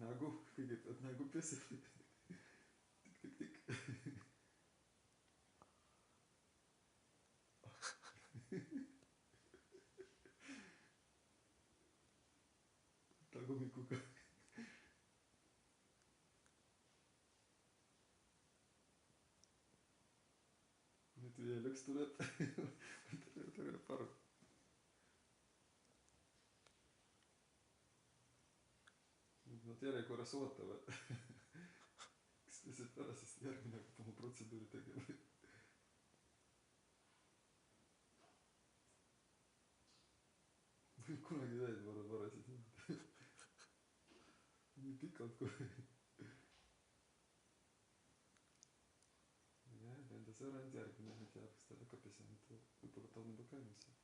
nägu, kõigepealt nägu peseb. Tikk-tikk-tikk. Tagumikuga. Nüüd veel üks tuleb. Tuleb aru. Nad järjekorras ootavad. Kas peseb ära, sest järgmine hakkab oma protseduuri tegema. Kunagi tähed varasid. Nii pikalt kui. Ja lendas ära, nüüd järgmine, nüüd jääb, kas ta hakkab pesema, võib-olla ta on juba käinud seal.